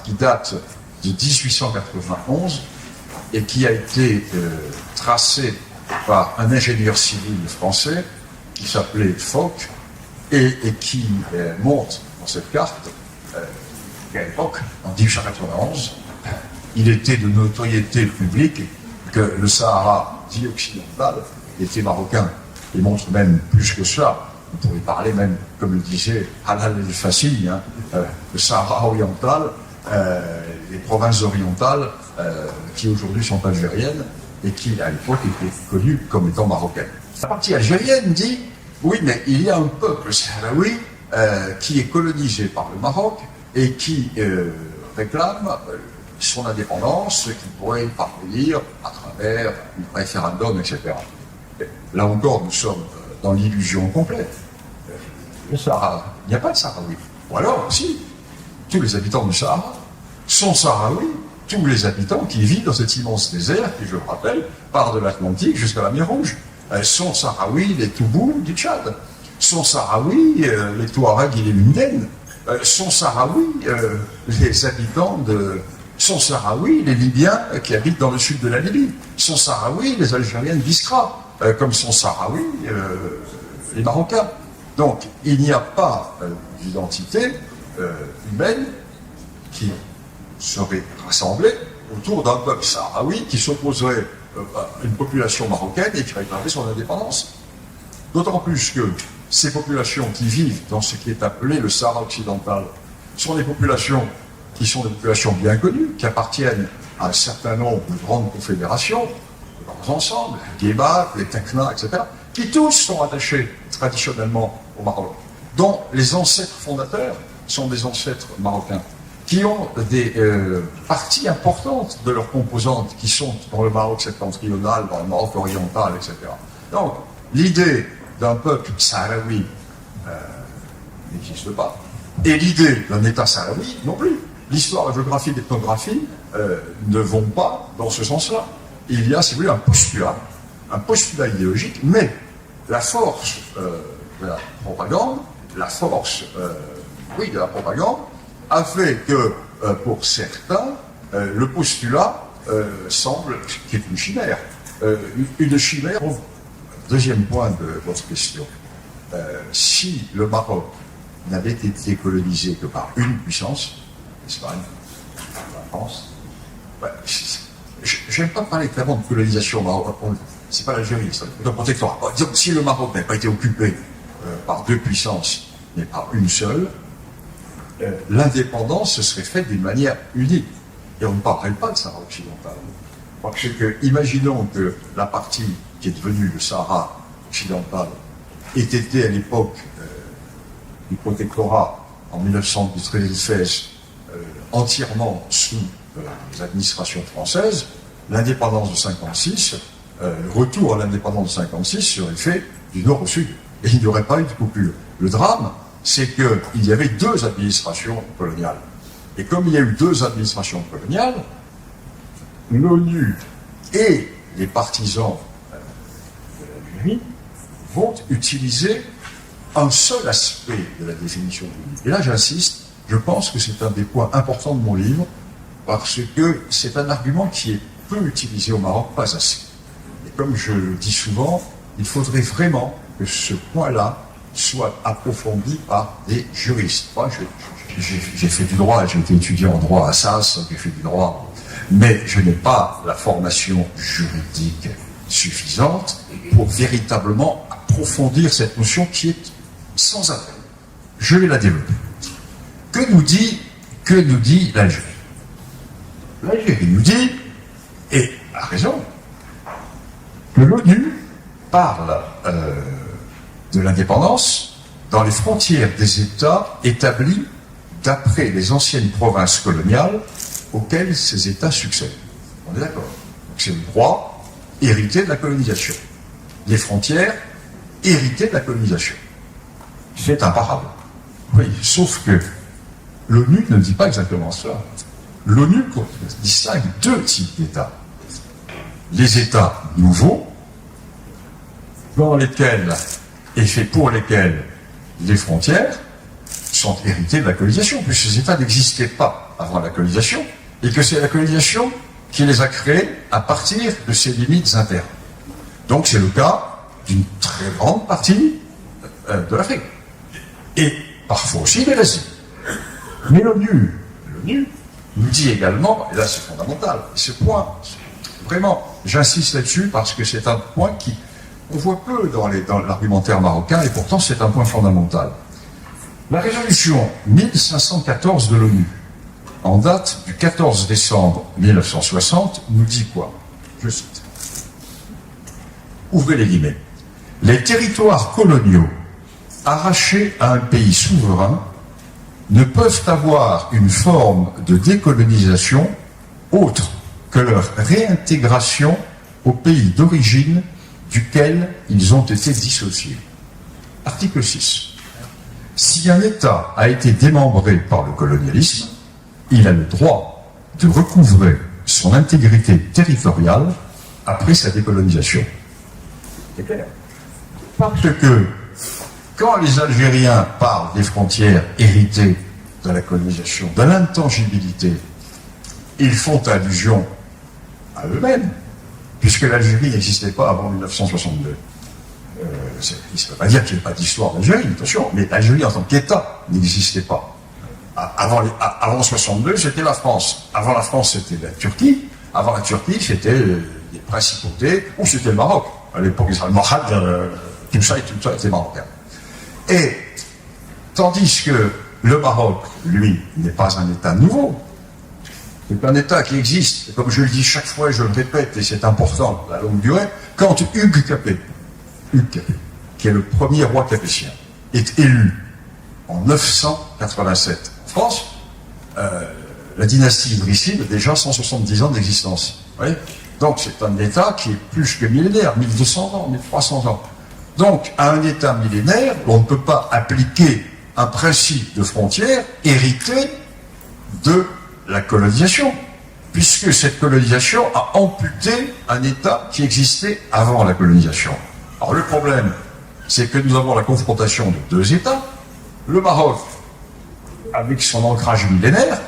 qui date de 1891 et qui a été tracé par un ingénieur civil français qui s'appelait Foch et qui montre dans cette carte qu'à l'époque, en 1891, il était de notoriété publique que le Sahara dit occidental était marocain. Il montre même plus que cela. On pourrait parler même, comme le disait Halal el-Fassi, hein, le Sahara oriental, les provinces orientales qui aujourd'hui sont algériennes et qui à l'époque étaient connues comme étant marocaines. La partie algérienne dit, oui, mais il y a un peuple sahraoui qui est colonisé par le Maroc et qui réclame son indépendance, ce qui pourrait parvenir à travers un référendum, etc. Et là encore, nous sommes dans l'illusion complète. Le Sahara, il n'y a pas de Sahraoui. Ou alors, si, tous les habitants du Sahara sont Sahraouis, tous les habitants qui vivent dans cet immense désert, qui, je le rappelle, part de l'Atlantique jusqu'à la mer Rouge, sont Sahraouis les Toubous du Tchad, sont Sahraouis les Touaregs et les Minden, sont Sahraouis les habitants de... sont Sahraouis les Libyens qui habitent dans le sud de la Libye, sont Sahraouis les Algériens de Biskra, comme sont Sahraouis les Marocains. Donc, il n'y a pas d'identité humaine qui serait rassemblée autour d'un peuple sahraoui qui s'opposerait à une population marocaine et qui réclamerait son indépendance. D'autant plus que ces populations qui vivent dans ce qui est appelé le Sahara occidental sont des populations qui sont des populations bien connues, qui appartiennent à un certain nombre de grandes confédérations, leurs ensembles, les Guébat, les Tekna, etc., qui tous sont attachés traditionnellement au Maroc, dont les ancêtres fondateurs sont des ancêtres marocains, qui ont des parties importantes de leurs composantes qui sont dans le Maroc septentrional, dans le Maroc oriental, etc. Donc, l'idée d'un peuple sahraoui n'existe pas, et l'idée d'un État sahraoui non plus. L'histoire, la géographie, l'ethnographie ne vont pas dans ce sens-là. Il y a, si vous voulez, un postulat idéologique, mais la force de la propagande, la force de la propagande a fait que, pour certains, le postulat semble qu'il est une chimère. Une chimère, deuxième point de votre question, si le Maroc n'avait été colonisé que par une puissance, l'Espagne, la France, je n'aime pas parler clairement de colonisation marocaine, c'est pas l'Algérie, c'est un protectorat. Disons, si le Maroc n'avait pas été occupé par deux puissances, mais par une seule, l'indépendance se serait faite d'une manière unique. Et on ne parlerait pas de Sahara occidental. Parce que, imaginons que la partie qui est devenue le Sahara occidental ait été à l'époque du protectorat en 1913 entièrement sous l'administration française, l'indépendance de 56, le retour à l'indépendance de 56 serait fait du nord au sud. Et il n'y aurait pas eu de coupure. Le drame, c'est qu'il y avait deux administrations coloniales. Et comme il y a eu deux administrations coloniales, l'ONU et les partisans de l'Algérie vont utiliser un seul aspect de la définition de l'ONU. Et là, j'insiste, je pense que c'est un des points importants de mon livre, parce que c'est un argument qui est peu utilisé au Maroc, pas assez. Et comme je le dis souvent, il faudrait vraiment que ce point-là soit approfondi par des juristes. Moi, j'ai fait du droit, j'ai été étudiant en droit à Assas, j'ai fait du droit, mais je n'ai pas la formation juridique suffisante pour véritablement approfondir cette notion qui est sans appel. Je vais la développer. Que nous dit l'Algérie? L'Algérie nous dit, et a raison, que l'ONU parle de l'indépendance dans les frontières des États établis d'après les anciennes provinces coloniales auxquelles ces États succèdent. On est d'accord? C'est le droit hérité de la colonisation. Les frontières héritées de la colonisation. C'est imparable. Oui, sauf que l'ONU ne dit pas exactement cela. L'ONU distingue deux types d'États. Les États nouveaux, dans lesquels et pour lesquels les frontières sont héritées de la colonisation, puisque ces États n'existaient pas avant la colonisation, et que c'est la colonisation qui les a créés à partir de ses limites internes. Donc c'est le cas d'une très grande partie de l'Afrique. Et parfois aussi de l'Asie. Mais l'ONU nous dit également, et là c'est fondamental, et ce point, vraiment, j'insiste là-dessus parce que c'est un point on voit peu dans l'argumentaire marocain, et pourtant c'est un point fondamental. La résolution 1514 de l'ONU, en date du 14 décembre 1960, nous dit quoi? Je cite. Ouvrez les guillemets. Les territoires coloniaux arrachés à un pays souverain ne peuvent avoir une forme de décolonisation autre que leur réintégration au pays d'origine duquel ils ont été dissociés. Article 6. Si un État a été démembré par le colonialisme, il a le droit de recouvrer son intégrité territoriale après sa décolonisation. C'est clair. Parce que quand les Algériens parlent des frontières héritées de la colonisation, de l'intangibilité, ils font allusion à eux-mêmes, puisque l'Algérie n'existait pas avant 1962. Ça ne veut pas dire qu'il n'y ait pas d'histoire d'Algérie, attention, mais l'Algérie en tant qu'État n'existait pas. Avant 1962, c'était la France. Avant la France, c'était la Turquie. Avant la Turquie, c'était les principautés, ou c'était le Maroc. À l'époque, Israël Mohad, tout ça était marocain. Et tandis que le Maroc, lui, n'est pas un État nouveau, c'est un État qui existe, et comme je le dis chaque fois et je le répète, et c'est important à longue durée, quand Hugues Capet, qui est le premier roi capétien, est élu en 987 en France, la dynastie idrisside a déjà 170 ans d'existence. Donc c'est un État qui est plus que millénaire, 1200 ans, 1300 ans. Donc à un État millénaire, on ne peut pas appliquer un principe de frontière hérité de la colonisation, puisque cette colonisation a amputé un État qui existait avant la colonisation. Alors le problème, c'est que nous avons la confrontation de deux États, le Maroc avec son ancrage millénaire,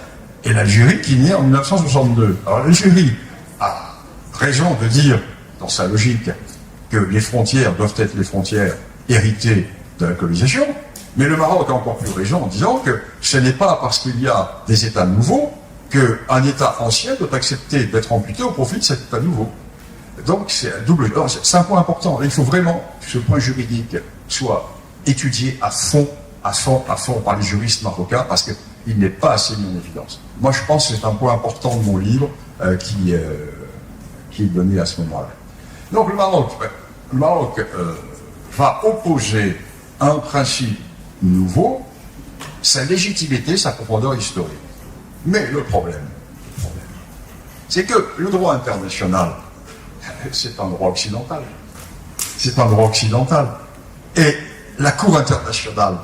et l'Algérie qui naît en 1962. Alors l'Algérie a raison de dire, dans sa logique, que les frontières doivent être les frontières héritées de la colonisation, mais le Maroc a encore plus raison en disant que ce n'est pas parce qu'il y a des États nouveaux qu'un État ancien doit accepter d'être amputé au profit de cet État nouveau. Donc c'est un double. C'est un point important. Il faut vraiment que ce point juridique soit étudié à fond par les juristes marocains, parce qu'il n'est pas assez mis en évidence. Moi, je pense que c'est un point important de mon livre qui est donné à ce moment-là. Donc le Maroc va opposer un principe nouveau, sa légitimité, sa profondeur historique. Mais le problème, c'est que le droit international, c'est un droit occidental. C'est un droit occidental. Et la Cour internationale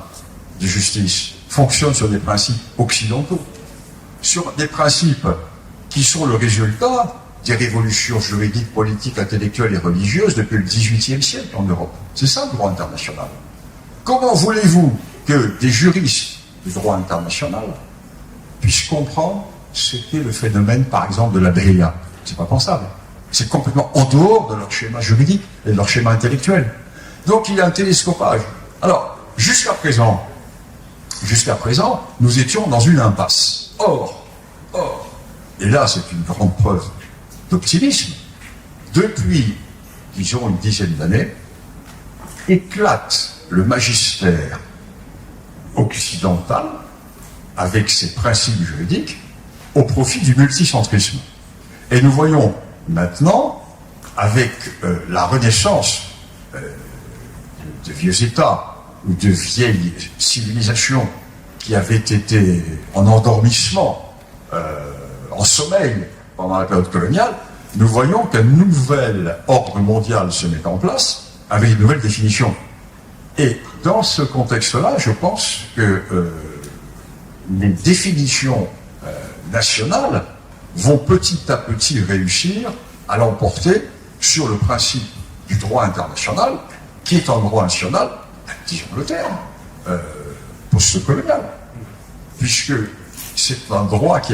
de justice fonctionne sur des principes occidentaux, sur des principes qui sont le résultat des révolutions juridiques, politiques, intellectuelles et religieuses depuis le XVIIIe siècle en Europe. C'est ça le droit international. Comment voulez-vous que des juristes du droit international puissent comprendre ce qu'est le phénomène, par exemple, de la BIA? C'est pas pensable. C'est complètement en dehors de leur schéma juridique et de leur schéma intellectuel. Donc il y a un télescopage. Alors, jusqu'à présent, nous étions dans une impasse. Or, et là c'est une grande preuve d'optimisme, depuis, disons, une dizaine d'années, éclate le magistère occidental avec ses principes juridiques au profit du multicentrisme. Et nous voyons maintenant, avec la renaissance de vieux États ou de vieilles civilisations qui avaient été en endormissement, en sommeil pendant la période coloniale, nous voyons qu'un nouvel ordre mondial se met en place avec une nouvelle définition. Et dans ce contexte-là, je pense que les définitions nationales vont petit à petit réussir à l'emporter sur le principe du droit international, qui est un droit national, disons le terme, post-colonial, puisque c'est un droit qui est